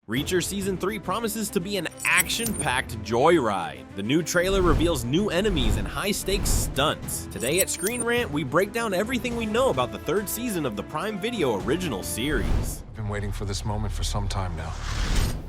Reacher Season 3 promises to be an action-packed joyride. The new trailer reveals new enemies and high-stakes stunts. Today at ScreenRant, we break down everything we know about the third season of the Prime Video original series. I've been waiting for this moment for some time now.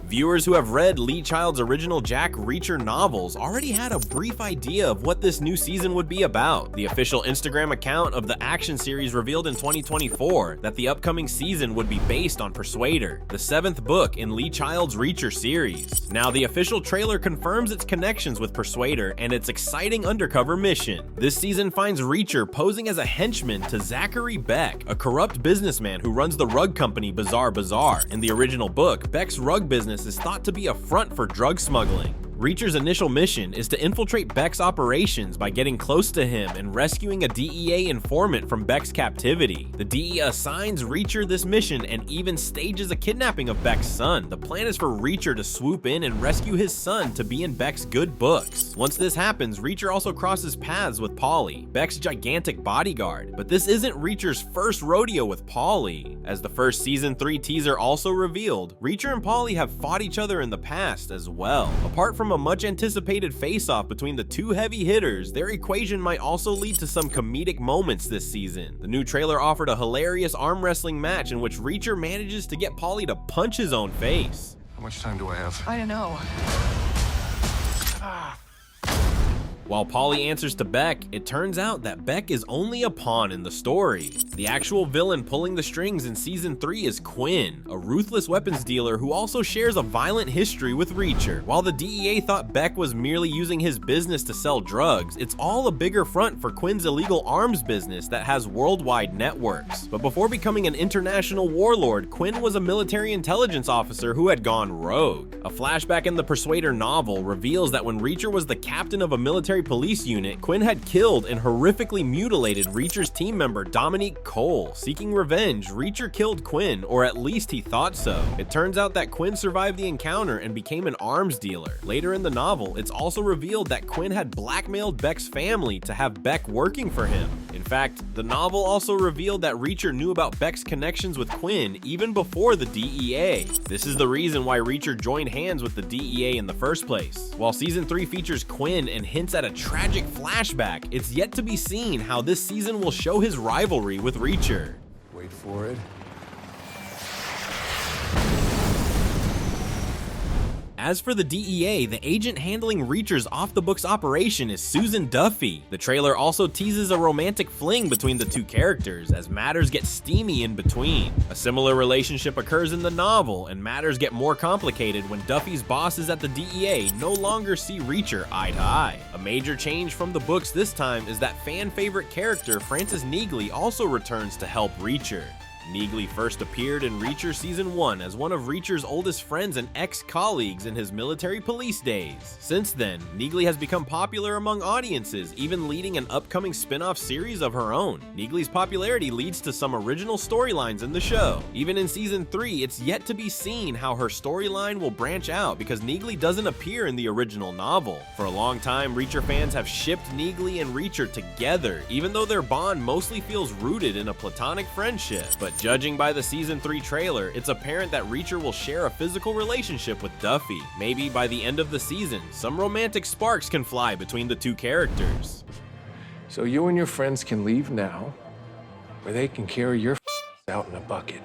Viewers who have read Lee Child's original Jack Reacher novels already had a brief idea of what this new season would be about. The official Instagram account of the action series revealed in 2024 that the upcoming season would be based on Persuader, the 7th book in Lee Child's Reacher series. Now, the official trailer confirms its connections with Persuader and its exciting undercover mission. This season finds Reacher posing as a henchman to Zachary Beck, a corrupt businessman who runs the rug company Bizarre Bazaar. In the original book, Beck's rug business is thought to be a front for drug smuggling. Reacher's initial mission is to infiltrate Beck's operations by getting close to him and rescuing a DEA informant from Beck's captivity. The DEA assigns Reacher this mission and even stages a kidnapping of Beck's son. The plan is for Reacher to swoop in and rescue his son to be in Beck's good books. Once this happens, Reacher also crosses paths with Paulie, Beck's gigantic bodyguard. But this isn't Reacher's first rodeo with Paulie. As the first Season 3 teaser also revealed, Reacher and Paulie have fought each other in the past as well. Apart from a much anticipated face-off between the two heavy hitters, their equation might also lead to some comedic moments this season. The new trailer offered a hilarious arm wrestling match in which Reacher manages to get Paulie to punch his own face. How much time do I have? I don't know. While Paulie answers to Beck, it turns out that Beck is only a pawn in the story. The actual villain pulling the strings in Season 3 is Quinn, a ruthless weapons dealer who also shares a violent history with Reacher. While the DEA thought Beck was merely using his business to sell drugs, it's all a bigger front for Quinn's illegal arms business that has worldwide networks. But before becoming an international warlord, Quinn was a military intelligence officer who had gone rogue. A flashback in the Persuader novel reveals that when Reacher was the captain of a military police unit, Quinn had killed and horrifically mutilated Reacher's team member Dominique Cole. Seeking revenge, Reacher killed Quinn, or at least he thought so. It turns out that Quinn survived the encounter and became an arms dealer. Later in the novel, it's also revealed that Quinn had blackmailed Beck's family to have Beck working for him. In fact, the novel also revealed that Reacher knew about Beck's connections with Quinn even before the DEA. This is the reason why Reacher joined hands with the DEA in the first place. While Season 3 features Quinn and hints at a tragic flashback, it's yet to be seen how this season will show his rivalry with Reacher. Wait for it. As for the DEA, the agent handling Reacher's off-the-books operation is Susan Duffy. The trailer also teases a romantic fling between the two characters as matters get steamy in between. A similar relationship occurs in the novel, and matters get more complicated when Duffy's bosses at the DEA no longer see Reacher eye to eye. A major change from the books this time is that fan-favorite character Francis Neagley also returns to help Reacher. Neagley first appeared in Reacher Season 1 as one of Reacher's oldest friends and ex-colleagues in his military police days. Since then, Neagley has become popular among audiences, even leading an upcoming spin-off series of her own. Neagley's popularity leads to some original storylines in the show. Even in Season 3, it's yet to be seen how her storyline will branch out because Neagley doesn't appear in the original novel. For a long time, Reacher fans have shipped Neagley and Reacher together, even though their bond mostly feels rooted in a platonic friendship. But judging by the Season 3 trailer, it's apparent that Reacher will share a physical relationship with Duffy. Maybe by the end of the season, some romantic sparks can fly between the two characters. So you and your friends can leave now, or they can carry your out in a bucket.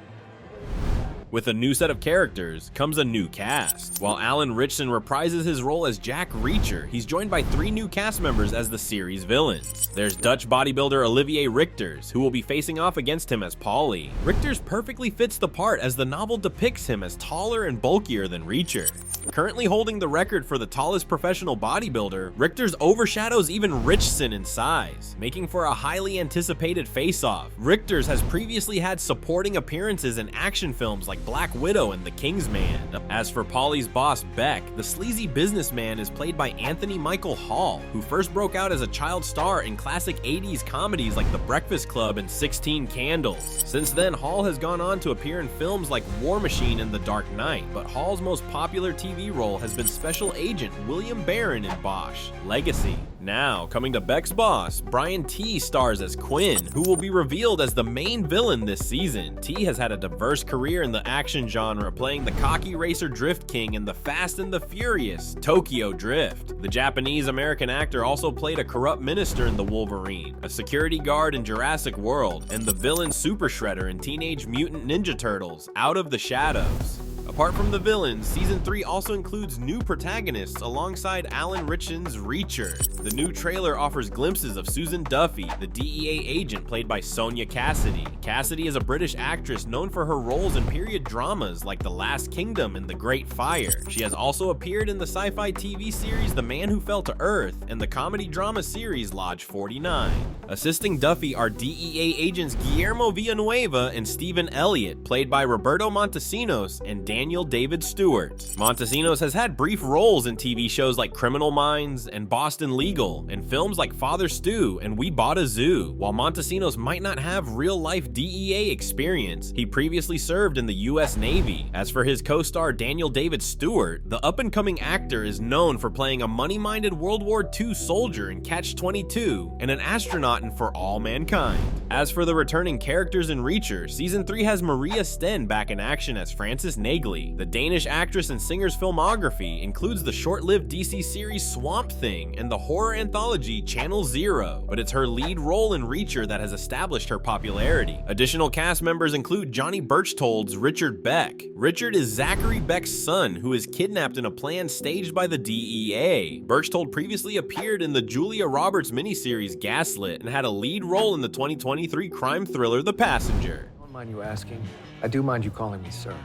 With a new set of characters comes a new cast. While Alan Ritchson reprises his role as Jack Reacher, he's joined by 3 new cast members as the series villains. There's Dutch bodybuilder Olivier Richters, who will be facing off against him as Paulie. Richters perfectly fits the part as the novel depicts him as taller and bulkier than Reacher. Currently holding the record for the tallest professional bodybuilder, Richters overshadows even Ritchson in size, making for a highly anticipated face-off. Richters has previously had supporting appearances in action films like Black Widow and The Kingsman. As for Paulie's boss, Beck, the sleazy businessman is played by Anthony Michael Hall, who first broke out as a child star in classic 80s comedies like The Breakfast Club and 16 Candles. Since then, Hall has gone on to appear in films like War Machine and The Dark Knight, but Hall's most popular TV TV role has been Special Agent William Barron in Bosch: Legacy. Now, coming to Beck's boss, Brian T stars as Quinn, who will be revealed as the main villain this season. T has had a diverse career in the action genre, playing the cocky racer Drift King in The Fast and the Furious, Tokyo Drift. The Japanese-American actor also played a corrupt minister in The Wolverine, a security guard in Jurassic World, and the villain Super Shredder in Teenage Mutant Ninja Turtles: Out of the Shadows. Apart from the villains, Season 3 also includes new protagonists alongside Alan Ritchson's Reacher. The new trailer offers glimpses of Susan Duffy, the DEA agent played by Sonia Cassidy. Cassidy is a British actress known for her roles in period dramas like The Last Kingdom and The Great Fire. She has also appeared in the sci-fi TV series The Man Who Fell to Earth and the comedy drama series Lodge 49. Assisting Duffy are DEA agents Guillermo Villanueva and Stephen Elliott, played by Roberto Montesinos and Daniel David Stewart. Montesinos has had brief roles in TV shows like Criminal Minds and Boston Legal, and films like Father Stu and We Bought a Zoo. While Montesinos might not have real-life DEA experience, he previously served in the US Navy. As for his co-star Daniel David Stewart, the up-and-coming actor is known for playing a money-minded World War II soldier in Catch-22 and an astronaut in For All Mankind. As for the returning characters in Reacher, Season 3 has Maria Sten back in action as Frances Nagley. The Danish actress and singer's filmography includes the short-lived DC series Swamp Thing and the horror anthology Channel Zero, but it's her lead role in Reacher that has established her popularity. Additional cast members include Johnny Berchtold's Richard Beck. Richard is Zachary Beck's son, who is kidnapped in a plan staged by the DEA. Berchtold previously appeared in the Julia Roberts miniseries Gaslit and had a lead role in the 2023 crime thriller The Passenger. I don't mind you asking. I do mind you calling me sir.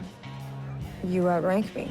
You outrank me.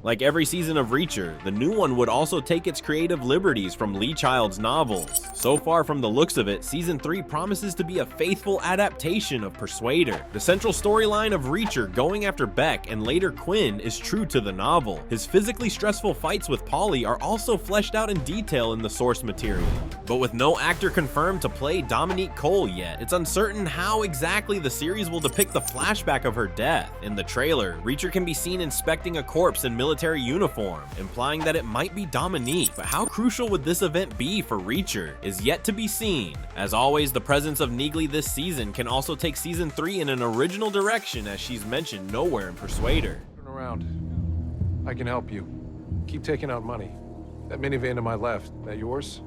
Like every season of Reacher, the new one would also take its creative liberties from Lee Child's novels. So far from the looks of it, Season 3 promises to be a faithful adaptation of Persuader. The central storyline of Reacher going after Beck and later Quinn is true to the novel. His physically stressful fights with Polly are also fleshed out in detail in the source material. But with no actor confirmed to play Dominique Cole yet, it's uncertain how exactly the series will depict the flashback of her death. In the trailer, Reacher can be seen inspecting a corpse in military uniform, implying that it might be Dominique. But how crucial would this event be for Reacher is yet to be seen. As always, the presence of Neagley this season can also take Season 3 in an original direction, as she's mentioned nowhere in Persuader. Turn around. I can help you. Keep taking out money. That minivan to my left, that yours?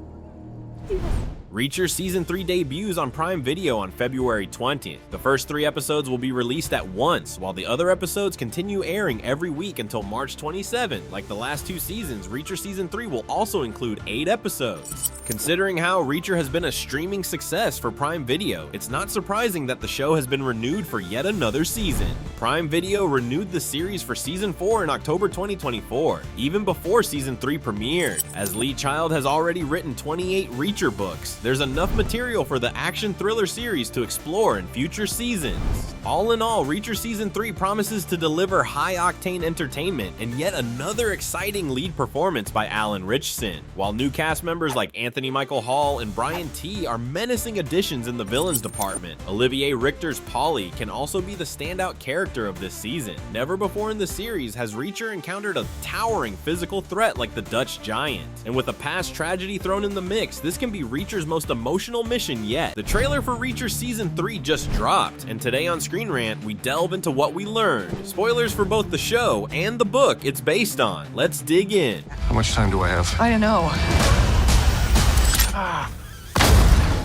Reacher Season 3 debuts on Prime Video on February 20th. The first 3 episodes will be released at once, while the other episodes continue airing every week until March 27. Like the last 2 seasons, Reacher Season 3 will also include 8 episodes. Considering how Reacher has been a streaming success for Prime Video, it's not surprising that the show has been renewed for yet another season. Prime Video renewed the series for Season 4 in October 2024, even before Season 3 premiered. As Lee Child has already written 28 Reacher books, there's enough material for the action thriller series to explore in future seasons. All in all, Reacher Season 3 promises to deliver high-octane entertainment and yet another exciting lead performance by Alan Ritchson, while new cast members like Anthony Michael Hall and Brian T are menacing additions in the villains department. Olivier Richter's Polly can also be the standout character of this season. Never before in the series has Reacher encountered a towering physical threat like the Dutch Giant, and with a past tragedy thrown in the mix, this can be Reacher's most emotional mission yet. The trailer for Reacher Season 3 just dropped, and today on ScreenRant, we delve into what we learned. Spoilers for both the show and the book it's based on. Let's dig in. How much time do I have? I don't know.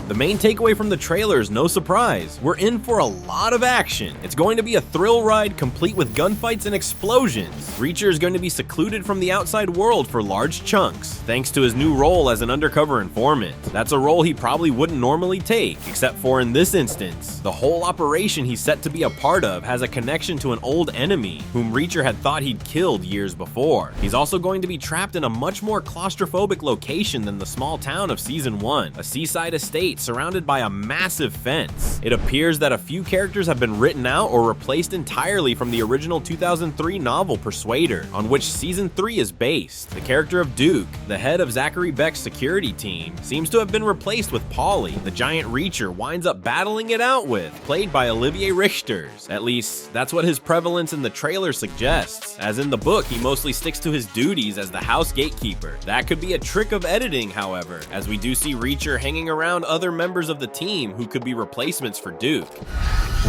The main takeaway from the trailer is no surprise. We're in for a lot of action. It's going to be a thrill ride complete with gunfights and explosions. Reacher is going to be secluded from the outside world for large chunks, thanks to his new role as an undercover informant. That's a role he probably wouldn't normally take, except for in this instance. The whole operation he's set to be a part of has a connection to an old enemy, whom Reacher had thought he'd killed years before. He's also going to be trapped in a much more claustrophobic location than the small town of Season 1, a seaside estate street surrounded by a massive fence. It appears that a few characters have been written out or replaced entirely from the original 2003 novel Persuader, on which Season 3 is based. The character of Duke, the head of Zachary Beck's security team, seems to have been replaced with Polly, the giant Reacher winds up battling it out with, played by Olivier Richters. At least, that's what his prevalence in the trailer suggests, as in the book he mostly sticks to his duties as the house gatekeeper. That could be a trick of editing, however, as we do see Reacher hanging around other members of the team who could be replacements for Duke.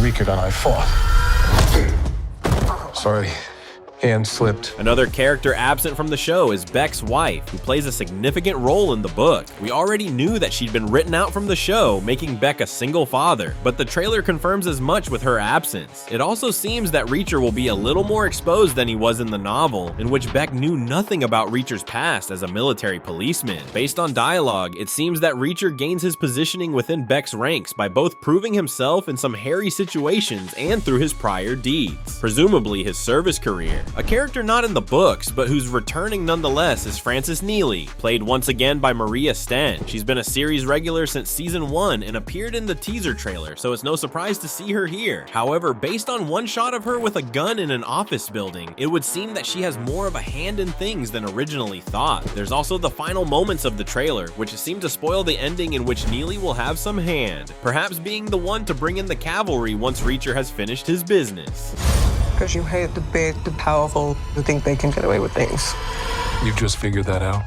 Rico and I fought. Sorry. Hand slipped. Another character absent from the show is Beck's wife, who plays a significant role in the book. We already knew that she'd been written out from the show, making Beck a single father, but the trailer confirms as much with her absence. It also seems that Reacher will be a little more exposed than he was in the novel, in which Beck knew nothing about Reacher's past as a military policeman. Based on dialogue, it seems that Reacher gains his positioning within Beck's ranks by both proving himself in some hairy situations and through his prior deeds, presumably his service career. A character not in the books, but who's returning nonetheless, is Frances Neely, played once again by Maria Sten. She's been a series regular since Season 1 and appeared in the teaser trailer, so it's no surprise to see her here. However, based on one shot of her with a gun in an office building, it would seem that she has more of a hand in things than originally thought. There's also the final moments of the trailer, which seem to spoil the ending in which Neely will have some hand, perhaps being the one to bring in the cavalry once Reacher has finished his business. Because you hate the big, the powerful, who think they can get away with things. You've just figured that out?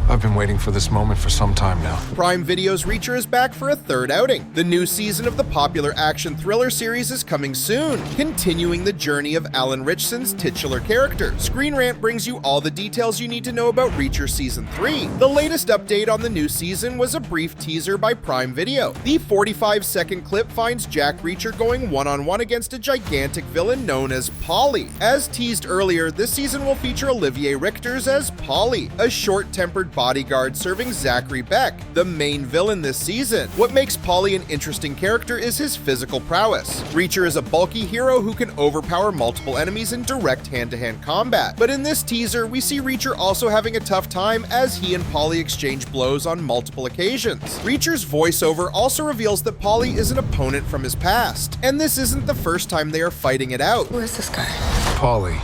I've been waiting for this moment for some time now. Prime Video's Reacher is back for a third outing. The new season of the popular action thriller series is coming soon, continuing the journey of Alan Ritchson's titular character. ScreenRant brings you all the details you need to know about Reacher Season 3. The latest update on the new season was a brief teaser by Prime Video. The 45-second clip finds Jack Reacher going one-on-one against a gigantic villain known as Polly. As teased earlier, this season will feature Olivier Richters as Polly, a short-tempered bodyguard serving Zachary Beck, the main villain this season. What makes Polly an interesting character is his physical prowess. Reacher is a bulky hero who can overpower multiple enemies in direct hand-to-hand combat, but in this teaser, we see Reacher also having a tough time as he and Polly exchange blows on multiple occasions. Reacher's voiceover also reveals that Polly is an opponent from his past, and this isn't the first time they are fighting it out. Who is this guy? Polly.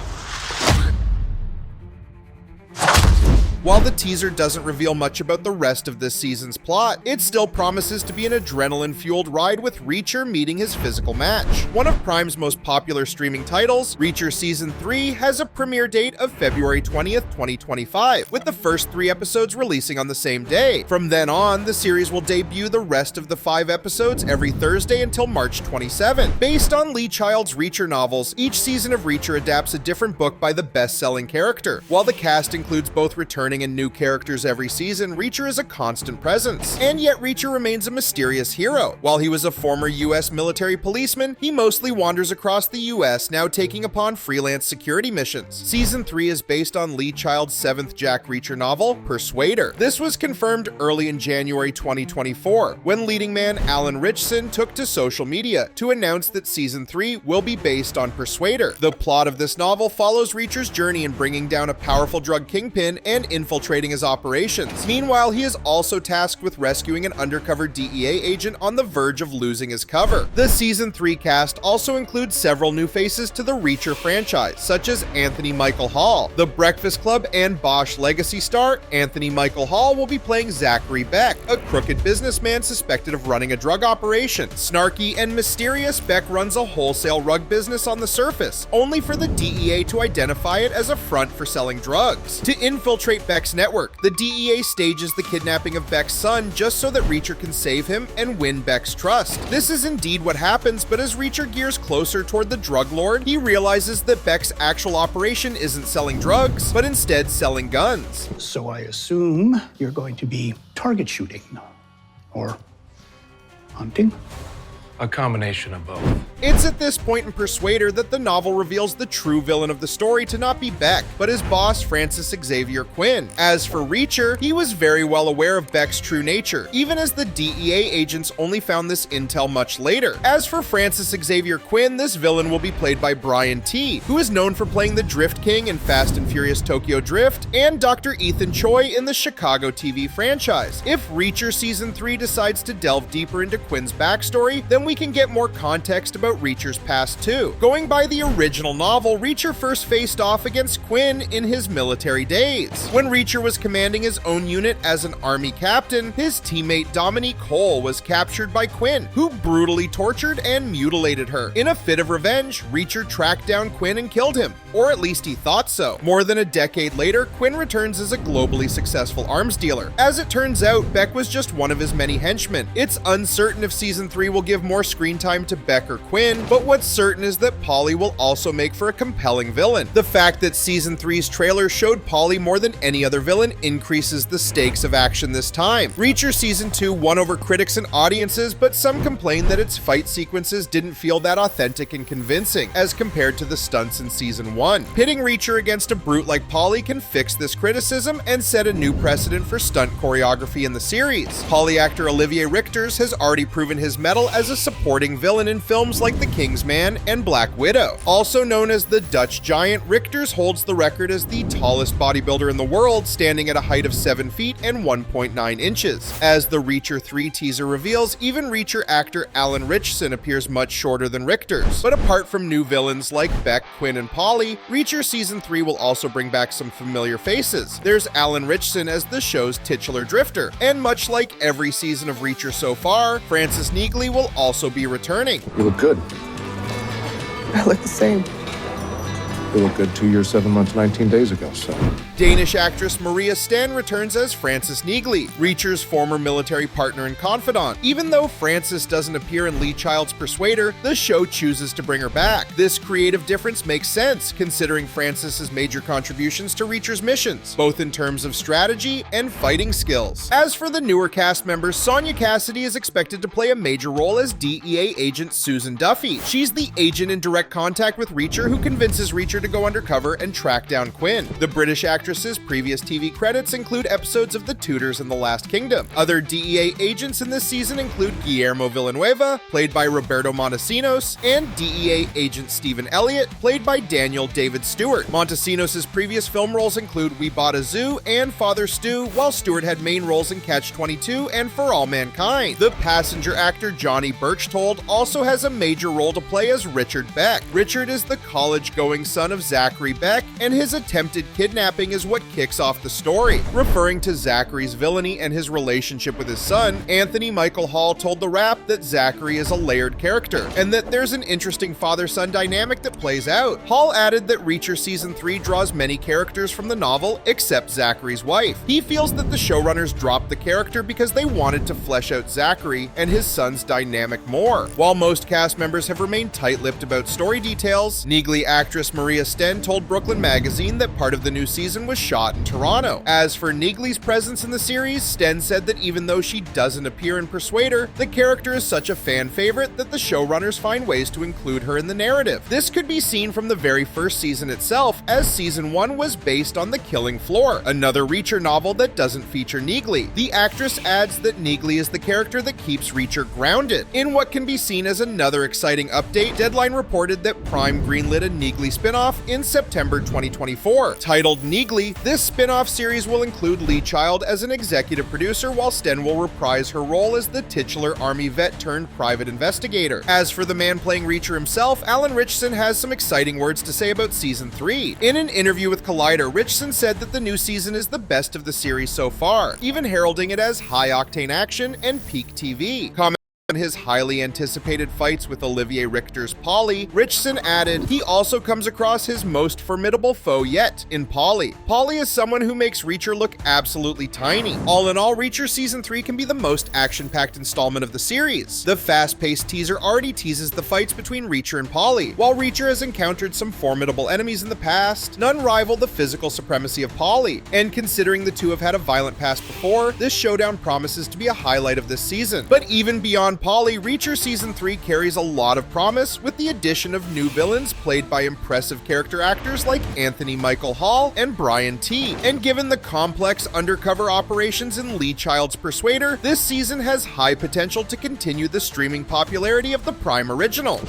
While the teaser doesn't reveal much about the rest of this season's plot, it still promises to be an adrenaline-fueled ride with Reacher meeting his physical match. One of Prime's most popular streaming titles, Reacher Season 3 has a premiere date of February 20th, 2025, with the first 3 episodes releasing on the same day. From then on, the series will debut the rest of the 5 episodes every Thursday until March 27. Based on Lee Child's Reacher novels, each season of Reacher adapts a different book by the best-selling character. While the cast includes both returning and new characters every season, Reacher is a constant presence. And yet Reacher remains a mysterious hero. While he was a former US military policeman, he mostly wanders across the US, now taking upon freelance security missions. Season 3 is based on Lee Child's 7th Jack Reacher novel, Persuader. This was confirmed early in January 2024, when leading man Alan Ritchson took to social media to announce that Season 3 will be based on Persuader. The plot of this novel follows Reacher's journey in bringing down a powerful drug kingpin and infiltrating his operations. Meanwhile, he is also tasked with rescuing an undercover DEA agent on the verge of losing his cover. The Season 3 cast also includes several new faces to the Reacher franchise, such as Anthony Michael Hall. The Breakfast Club and Bosch legacy star Anthony Michael Hall will be playing Zachary Beck, a crooked businessman suspected of running a drug operation. Snarky and mysterious, Beck runs a wholesale rug business on the surface, only for the DEA to identify it as a front for selling drugs. To infiltrate Beck's network, the DEA stages the kidnapping of Beck's son just so that Reacher can save him and win Beck's trust. This is indeed what happens, but as Reacher gears closer toward the drug lord, he realizes that Beck's actual operation isn't selling drugs, but instead selling guns. So I assume you're going to be target shooting or hunting? A combination of both. It's at this point in Persuader that the novel reveals the true villain of the story to not be Beck, but his boss Francis Xavier Quinn. As for Reacher, he was very well aware of Beck's true nature, even as the DEA agents only found this intel much later. As for Francis Xavier Quinn, this villain will be played by Brian T., who is known for playing the Drift King in Fast and Furious Tokyo Drift, and Dr. Ethan Choi in the Chicago TV franchise. If Reacher Season 3 decides to delve deeper into Quinn's backstory, then we can get more context about Reacher's past too. Going by the original novel, Reacher first faced off against Quinn in his military days. When Reacher was commanding his own unit as an army captain, his teammate Dominique Cole was captured by Quinn, who brutally tortured and mutilated her. In a fit of revenge, Reacher tracked down Quinn and killed him, or at least he thought so. More than a decade later, Quinn returns as a globally successful arms dealer. As it turns out, Beck was just one of his many henchmen. It's uncertain if Season 3 will give more screen time to Beck or Quinn, but what's certain is that Polly will also make for a compelling villain. The fact that Season 3's trailer showed Polly more than any other villain increases the stakes of action this time. Reacher Season 2 won over critics and audiences, but some complained that its fight sequences didn't feel that authentic and convincing as compared to the stunts in Season 1. Pitting Reacher against a brute like Polly can fix this criticism and set a new precedent for stunt choreography in the series. Polly actor Olivier Richters has already proven his mettle as a supporting villain in films like The King's Man and Black Widow. Also known as the Dutch Giant, Richters holds the record as the tallest bodybuilder in the world, standing at a height of 7 feet and 1.9 inches. As the Reacher 3 teaser reveals, even Reacher actor Alan Ritchson appears much shorter than Richters. But apart from new villains like Beck, Quinn, and Polly, Reacher Season 3 will also bring back some familiar faces. There's Alan Ritchson as the show's titular drifter, and much like every season of Reacher so far, Frances Neagley will also be returning. You look good. I look the same. You look good 2 years, 7 months, 19 days ago, so. Danish actress Maria Sten returns as Frances Neagley, Reacher's former military partner and confidant. Even though Frances doesn't appear in Lee Child's Persuader, the show chooses to bring her back. This creative difference makes sense, considering Frances's major contributions to Reacher's missions, both in terms of strategy and fighting skills. As for the newer cast members, Sonya Cassidy is expected to play a major role as DEA agent Susan Duffy. She's the agent in direct contact with Reacher who convinces Reacher to go undercover and track down Quinn. The British actress's previous TV credits include episodes of The Tudors and The Last Kingdom. Other DEA agents in this season include Guillermo Villanueva, played by Roberto Montesinos, and DEA agent Stephen Elliott, played by Daniel David Stewart. Montesinos' previous film roles include We Bought a Zoo and Father Stu, while Stewart had main roles in Catch-22 and For All Mankind. The passenger actor Johnny Birchtold also has a major role to play as Richard Beck. Richard is the college-going son of Zachary Beck, and his attempted kidnapping is what kicks off the story. Referring to Zachary's villainy and his relationship with his son, Anthony Michael Hall told The Wrap that Zachary is a layered character, and that there's an interesting father-son dynamic that plays out. Hall added that Reacher Season 3 draws many characters from the novel, except Zachary's wife. He feels that the showrunners dropped the character because they wanted to flesh out Zachary and his son's dynamic more. While most cast members have remained tight-lipped about story details, Neagley actress Maria Sten told Brooklyn Magazine that part of the new season was shot in Toronto. As for Neagley's presence in the series, Sten said that even though she doesn't appear in Persuader, the character is such a fan favorite that the showrunners find ways to include her in the narrative. This could be seen from the very first season itself, as Season 1 was based on The Killing Floor, another Reacher novel that doesn't feature Neagley. The actress adds that Neagley is the character that keeps Reacher grounded. In what can be seen as another exciting update, Deadline reported that Prime greenlit a Neagley spin-off in September 2024. Titled Neagley, this spin-off series will include Lee Child as an executive producer, while Sten will reprise her role as the titular army vet turned private investigator. As for the man playing Reacher himself, Alan Ritchson has some exciting words to say about Season 3. In an interview with Collider, Ritchson said that the new season is the best of the series so far, even heralding it as high-octane action and peak TV. On his highly anticipated fights with Olivier Richter's Polly, Ritchson added, he also comes across his most formidable foe yet in Polly. Polly is someone who makes Reacher look absolutely tiny. All in all, Reacher Season 3 can be the most action-packed installment of the series. The fast-paced teaser already teases the fights between Reacher and Polly. While Reacher has encountered some formidable enemies in the past, none rival the physical supremacy of Polly. And considering the two have had a violent past before, this showdown promises to be a highlight of this season. But even beyond Polly, Reacher Season 3 carries a lot of promise with the addition of new villains played by impressive character actors like Anthony Michael Hall and Brian T. And given the complex undercover operations in Lee Child's Persuader, this season has high potential to continue the streaming popularity of the Prime original.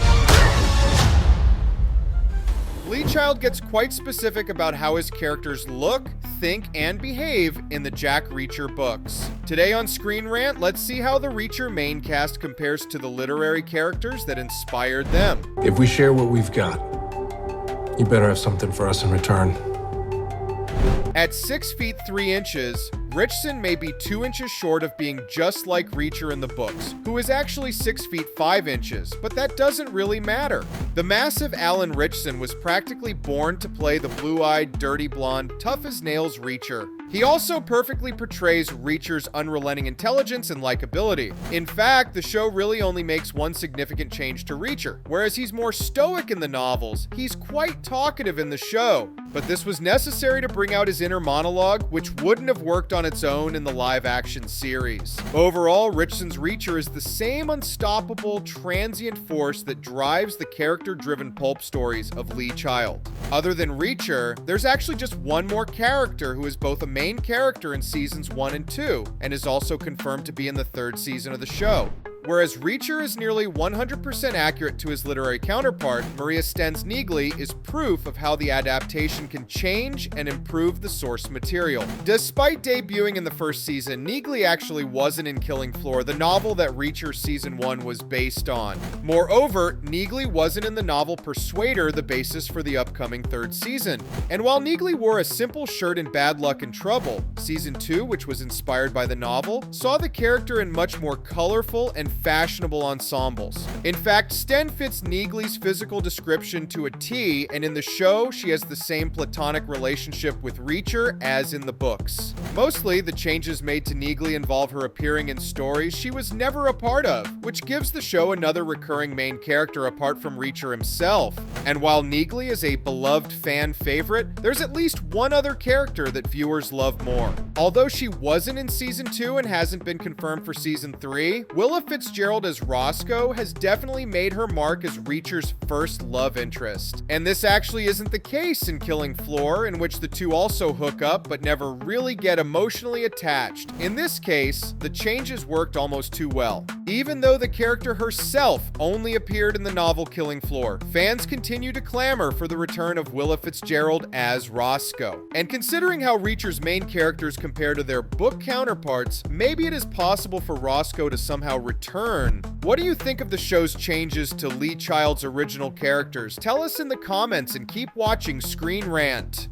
Lee Child gets quite specific about how his characters look, think, and behave in the Jack Reacher books. Today on ScreenRant, let's see how the Reacher main cast compares to the literary characters that inspired them. If we share what we've got, you better have something for us in return. At 6 feet 3 inches, Ritchson may be 2 inches short of being just like Reacher in the books, who is actually 6 feet 5 inches, but that doesn't really matter. The massive Alan Ritchson was practically born to play the blue-eyed, dirty blonde, tough-as-nails Reacher. He also perfectly portrays Reacher's unrelenting intelligence and likability. In fact, the show really only makes one significant change to Reacher. Whereas he's more stoic in the novels, he's quite talkative in the show. But this was necessary to bring out his inner monologue, which wouldn't have worked on its own in the live-action series. Overall, Ritchson's Reacher is the same unstoppable, transient force that drives the character-driven pulp stories of Lee Child. Other than Reacher, there's actually just one more character who is both a main character in seasons 1 and 2, and is also confirmed to be in the 3rd season of the show. Whereas Reacher is nearly 100% accurate to his literary counterpart, Maria Sten's Neagley is proof of how the adaptation can change and improve the source material. Despite debuting in the 1st season, Neagley actually wasn't in Killing Floor, the novel that Reacher Season 1 was based on. Moreover, Neagley wasn't in the novel Persuader, the basis for the upcoming 3rd season. And while Neagley wore a simple shirt in Bad Luck and Trouble, Season 2, which was inspired by the novel, saw the character in much more colorful and fashionable ensembles. In fact, Sten fits Neagley's physical description to a T, and in the show, she has the same platonic relationship with Reacher as in the books. Mostly, the changes made to Neagley involve her appearing in stories she was never a part of, which gives the show another recurring main character apart from Reacher himself. And while Neagley is a beloved fan favorite, there's at least one other character that viewers love more. Although she wasn't in Season 2 and hasn't been confirmed for Season 3, Willa Fitzgerald as Roscoe has definitely made her mark as Reacher's first love interest. And this actually isn't the case in Killing Floor, in which the two also hook up but never really get emotionally attached. In this case, the changes worked almost too well. Even though the character herself only appeared in the novel Killing Floor, fans continue to clamor for the return of Willa Fitzgerald as Roscoe. And considering how Reacher's main characters compare to their book counterparts, maybe it is possible for Roscoe to somehow return. What do you think of the show's changes to Lee Child's original characters? Tell us in the comments and keep watching ScreenRant.